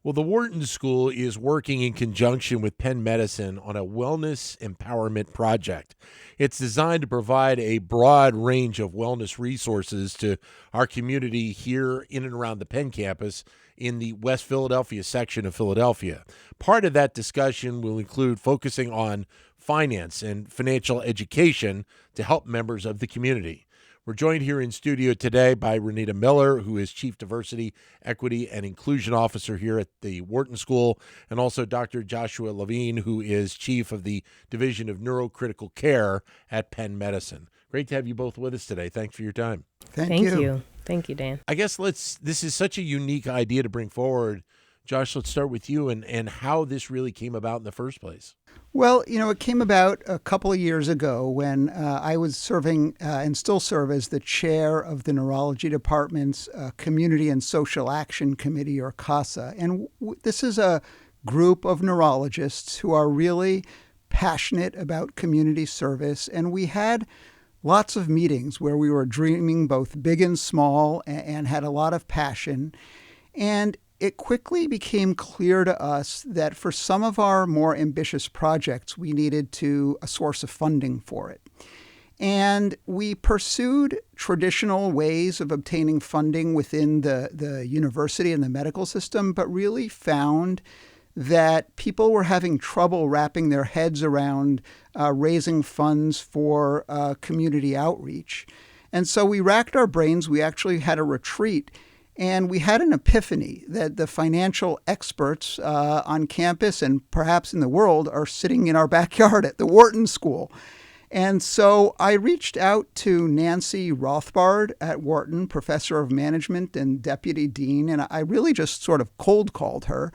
Well, the Wharton School is working in conjunction with Penn Medicine on a wellness empowerment project. It's designed to provide a broad range of wellness resources to our community here in and around the Penn campus in the West Philadelphia section of Philadelphia. Part of that discussion will include focusing on finance and financial education to help members of the community. We're joined here in studio today by Renita Miller, who is Chief Diversity, Equity, and Inclusion Officer here at the Wharton School, and also Dr. Joshua Levine, who is Chief of the Division of Neurocritical Care at Penn Medicine. Great to have you both with us today. Thanks for your time. Thank you. Thank you, Dan. I guess this is such a unique idea to bring forward. Josh, let's start with you and how this really came about in the first place. Well, it came about a couple of years ago when I was serving and still serve as the chair of the Neurology Department's Community and Social Action Committee, or CASA. And this is a group of neurologists who are really passionate about community service. And we had lots of meetings where we were dreaming both big and small and had a lot of passion. And it quickly became clear to us that for some of our more ambitious projects, we needed a source of funding for it. And we pursued traditional ways of obtaining funding within the university and the medical system, but really found that people were having trouble wrapping their heads around raising funds for community outreach. And so we racked our brains. We actually had a retreat. And we had an epiphany that the financial experts on campus and perhaps in the world are sitting in our backyard at the Wharton School. And so I reached out to Nancy Rothbard at Wharton, professor of management and deputy dean, and I really just sort of cold called her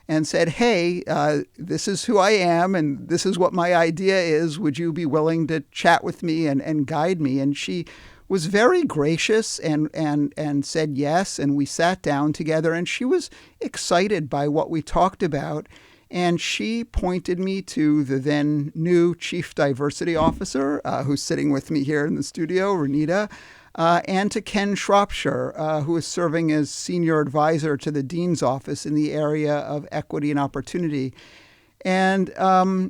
and said, hey, this is who I am and this is what my idea is. Would you be willing to chat with me and guide me? And she was very gracious and said yes, and we sat down together, and she was excited by what we talked about, and she pointed me to the then new Chief Diversity Officer, who's sitting with me here in the studio, Renita, and to Ken Shropshire, who is serving as Senior Advisor to the Dean's Office in the area of equity and opportunity. And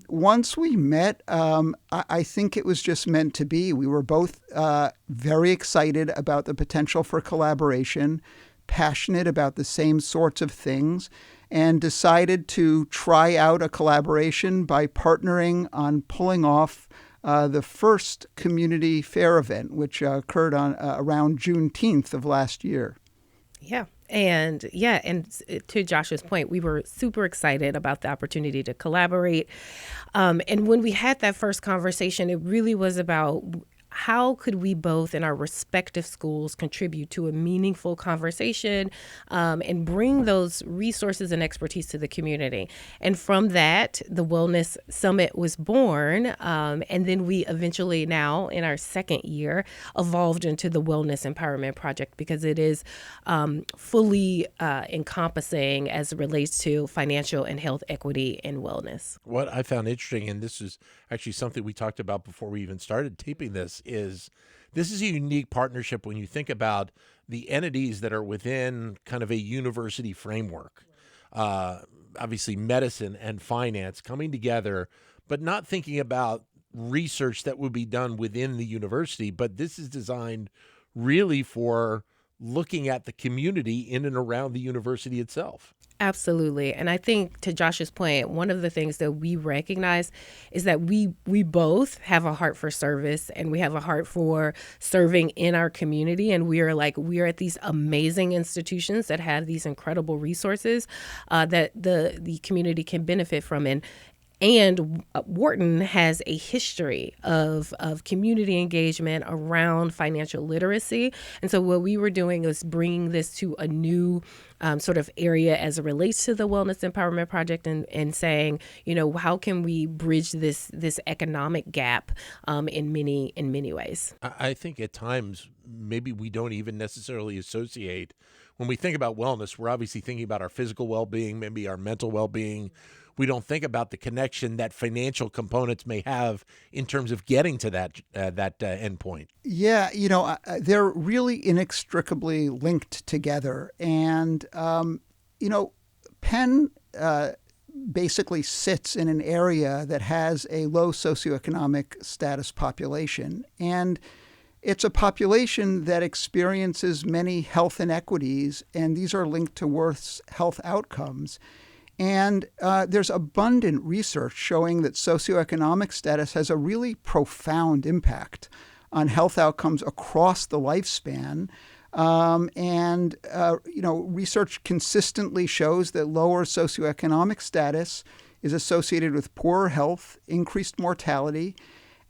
once we met, I think it was just meant to be. We were both very excited about the potential for collaboration, passionate about the same sorts of things, and decided to try out a collaboration by partnering on pulling off the first community fair event, which occurred on around Juneteenth of last year. Yeah. And to Josh's point, we were super excited about the opportunity to collaborate. And when we had that first conversation, it really was about how could we both in our respective schools contribute to a meaningful conversation and bring those resources and expertise to the community. And from that, the Wellness Summit was born. And then we eventually now, in our second year, evolved into the Wellness Empowerment Project because it is fully encompassing as it relates to financial and health equity and wellness. What I found interesting, and this is actually something we talked about before we even started taping this is a unique partnership when you think about the entities that are within kind of a university framework. Obviously, medicine and finance coming together, but not thinking about research that would be done within the university. But this is designed really for looking at the community in and around the university itself. Absolutely. And I think to Josh's point, one of the things that we recognize is that we both have a heart for service and we have a heart for serving in our community. And we are at these amazing institutions that have these incredible resources that the community can benefit from. And Wharton has a history of community engagement around financial literacy. And so what we were doing is bringing this to a new sort of area as it relates to the Wellness Empowerment Project and saying, how can we bridge this economic gap in many ways? I think at times maybe we don't even necessarily associate. When we think about wellness, we're obviously thinking about our physical well-being, maybe our mental well-being. We don't think about the connection that financial components may have in terms of getting to that endpoint. Yeah, they're really inextricably linked together. And, Penn basically sits in an area that has a low socioeconomic status population. And it's a population that experiences many health inequities, and these are linked to worse health outcomes. And there's abundant research showing that socioeconomic status has a really profound impact on health outcomes across the lifespan. Research consistently shows that lower socioeconomic status is associated with poorer health, increased mortality,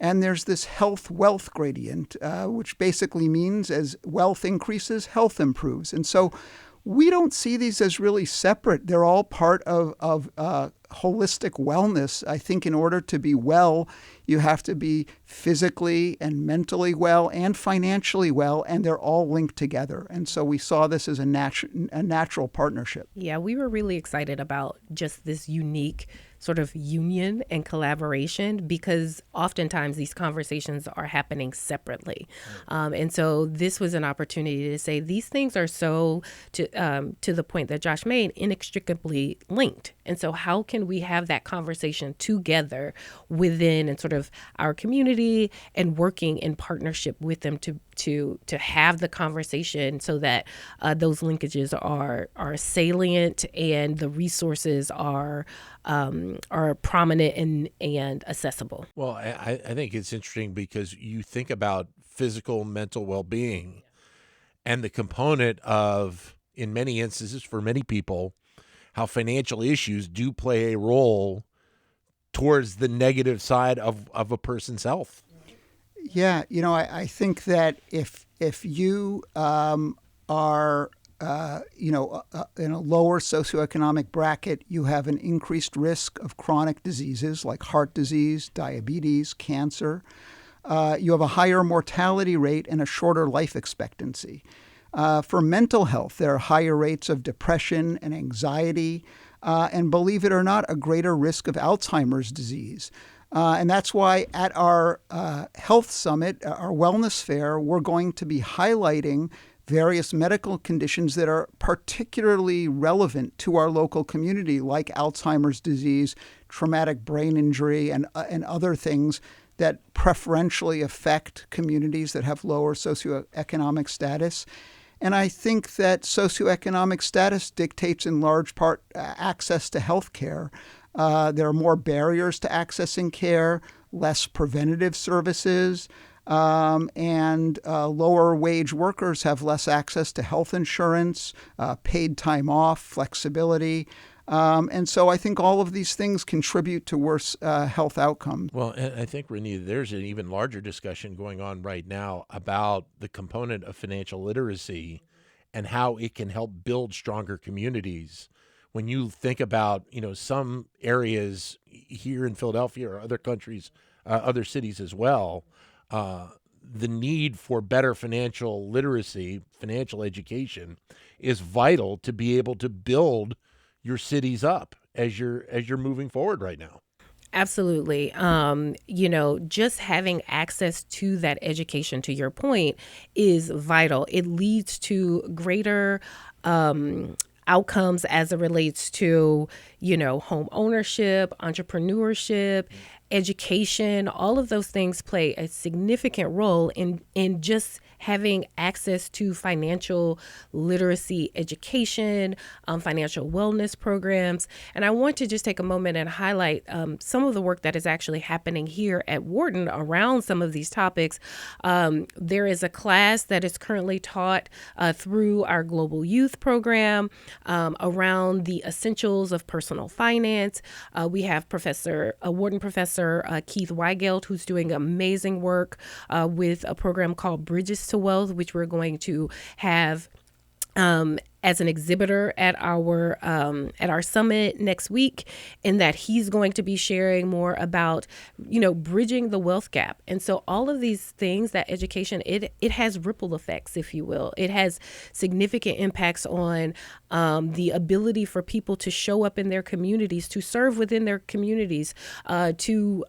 and there's this health-wealth gradient, which basically means as wealth increases, health improves. And so we don't see these as really separate. They're all part of holistic wellness. I think in order to be well, you have to be physically and mentally well and financially well, and they're all linked together. And so we saw this as a natural partnership. Yeah, we were really excited about just this unique sort of union and collaboration, because oftentimes these conversations are happening separately. And so this was an opportunity to say these things are so, to the point that Josh made, inextricably linked. And so how can we have that conversation together within and sort of our community and working in partnership with them to have the conversation so that those linkages are salient and the resources are prominent and accessible. Well, I think it's interesting because you think about physical, mental well-being and the component of, in many instances, for many people, how financial issues do play a role towards the negative side of a person's health. Yeah, I think that if you are in a lower socioeconomic bracket, you have an increased risk of chronic diseases like heart disease, diabetes, cancer. You have a higher mortality rate and a shorter life expectancy. For mental health, there are higher rates of depression and anxiety, and believe it or not, a greater risk of Alzheimer's disease. And that's why at our health summit, our wellness fair, we're going to be highlighting various medical conditions that are particularly relevant to our local community, like Alzheimer's disease, traumatic brain injury, and other things that preferentially affect communities that have lower socioeconomic status. And I think that socioeconomic status dictates in large part access to health care. There are more barriers to accessing care, less preventative services, and lower wage workers have less access to health insurance, paid time off, flexibility. And so I think all of these things contribute to worse health outcomes. Well, and I think, Renita, there's an even larger discussion going on right now about the component of financial literacy and how it can help build stronger communities. When you think about, some areas here in Philadelphia or other countries, other cities as well, the need for better financial literacy, financial education is vital to be able to build your cities up as you're moving forward right now. Absolutely. Just having access to that education, to your point, is vital. It leads to greater outcomes as it relates to, home ownership, entrepreneurship, education. All of those things play a significant role in just having access to financial literacy education, financial wellness programs. And I want to just take a moment and highlight some of the work that is actually happening here at Wharton around some of these topics. There is a class that is currently taught through our Global Youth program around the essentials of personal finance. We have Wharton Professor Keith Weigelt, who's doing amazing work with a program called Bridges to Wealth, which we're going to have as an exhibitor at our summit next week, in that he's going to be sharing more about, bridging the wealth gap. And so all of these things, that education, it has ripple effects, if you will. It has significant impacts on the ability for people to show up in their communities, to serve within their communities, to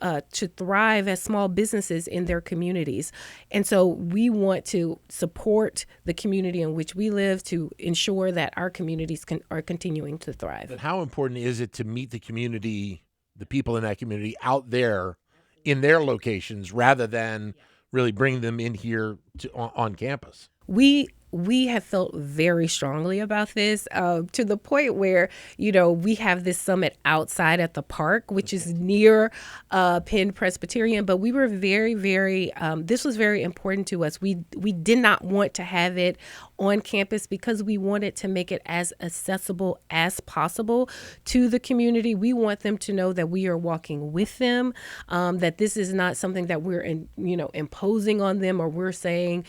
thrive as small businesses in their communities. And so we want to support the community in which we live to ensure that our communities are continuing to thrive. But how important is it to meet the community, the people in that community out there in their locations rather than really bring them in here on campus? We have felt very strongly about this to the point where, we have this summit outside at the park, which is near Penn Presbyterian. But we were very, very, this was very important to us. We did not want to have it on campus because we wanted to make it as accessible as possible to the community. We want them to know that we are walking with them, that this is not something that we're, imposing on them, or we're saying,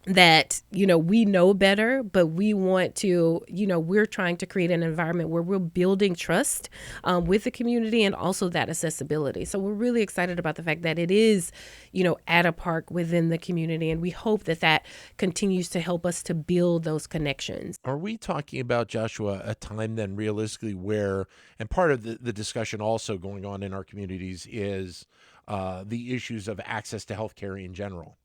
that, we know better, but we want to, we're trying to create an environment where we're building trust with the community and also that accessibility. So we're really excited about the fact that it is, at a park within the community. And we hope that that continues to help us to build those connections. Are we talking about, Joshua, a time then realistically where, and part of the discussion also going on in our communities is the issues of access to healthcare in general?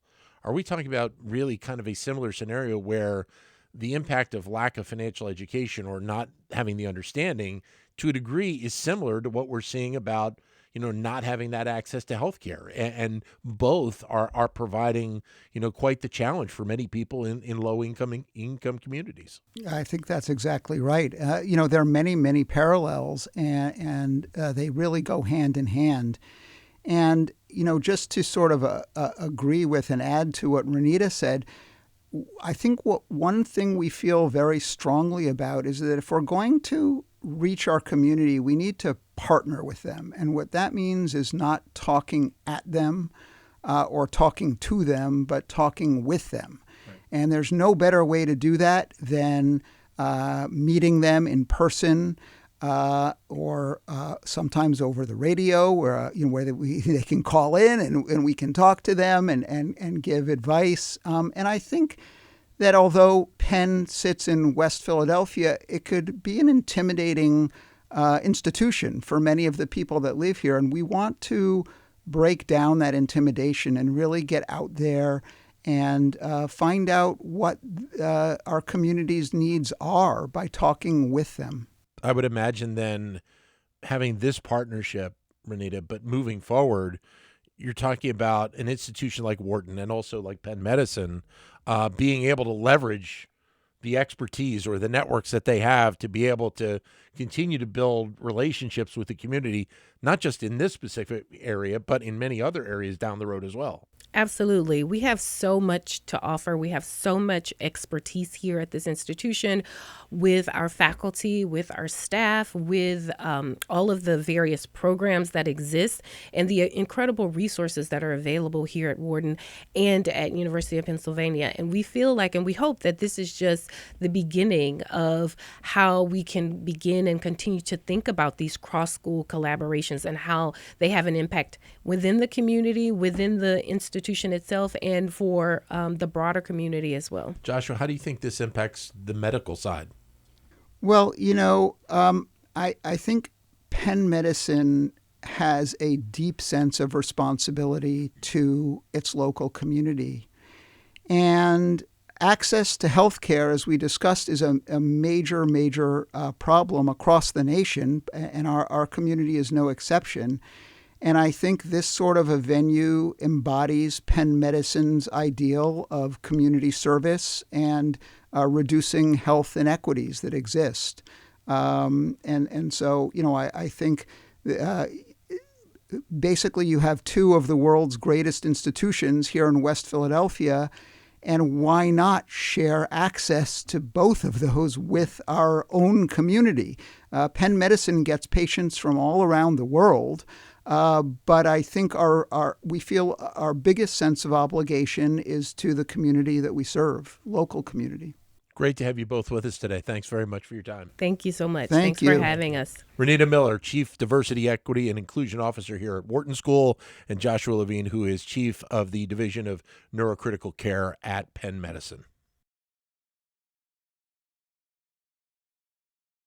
Are we talking about really kind of a similar scenario where the impact of lack of financial education or not having the understanding to a degree is similar to what we're seeing about, not having that access to healthcare? And both are providing, quite the challenge for many people in low income communities. I think that's exactly right. There are many, many parallels, and they really go hand in hand. And, just to sort of agree with and add to what Renita said, I think one thing we feel very strongly about is that if we're going to reach our community, we need to partner with them. And what that means is not talking at them or talking to them, but talking with them. Right. And there's no better way to do that than meeting them in person, or sometimes over the radio, where they can call in and we can talk to them and give advice. And I think that although Penn sits in West Philadelphia, it could be an intimidating institution for many of the people that live here. And we want to break down that intimidation and really get out there and find out what our community's needs are by talking with them. I would imagine then having this partnership, Renita, but moving forward, you're talking about an institution like Wharton and also like Penn Medicine being able to leverage the expertise or the networks that they have to be able to continue to build relationships with the community, not just in this specific area, but in many other areas down the road as well. Absolutely. We have so much to offer. We have so much expertise here at this institution with our faculty, with our staff, with all of the various programs that exist and the incredible resources that are available here at Wharton and at University of Pennsylvania. And we feel like, and we hope that this is just the beginning of how we can begin and continue to think about these cross-school collaborations and how they have an impact within the community, within the institution itself, and for the broader community as well. Joshua, how do you think this impacts the medical side? Well, I think Penn Medicine has a deep sense of responsibility to its local community. And access to health care, as we discussed, is a major problem across the nation, and our community is no exception. And I think this sort of a venue embodies Penn Medicine's ideal of community service and reducing health inequities that exist. And so, I think basically you have two of the world's greatest institutions here in West Philadelphia, and why not share access to both of those with our own community? Penn Medicine gets patients from all around the world. But I think we feel our biggest sense of obligation is to the community that we serve, local community. Great to have you both with us today. Thanks very much for your time. Thank you so much. Thanks for having us. Renita Miller, Chief Diversity, Equity, and Inclusion Officer here at Wharton School, and Joshua Levine, who is Chief of the Division of Neurocritical Care at Penn Medicine.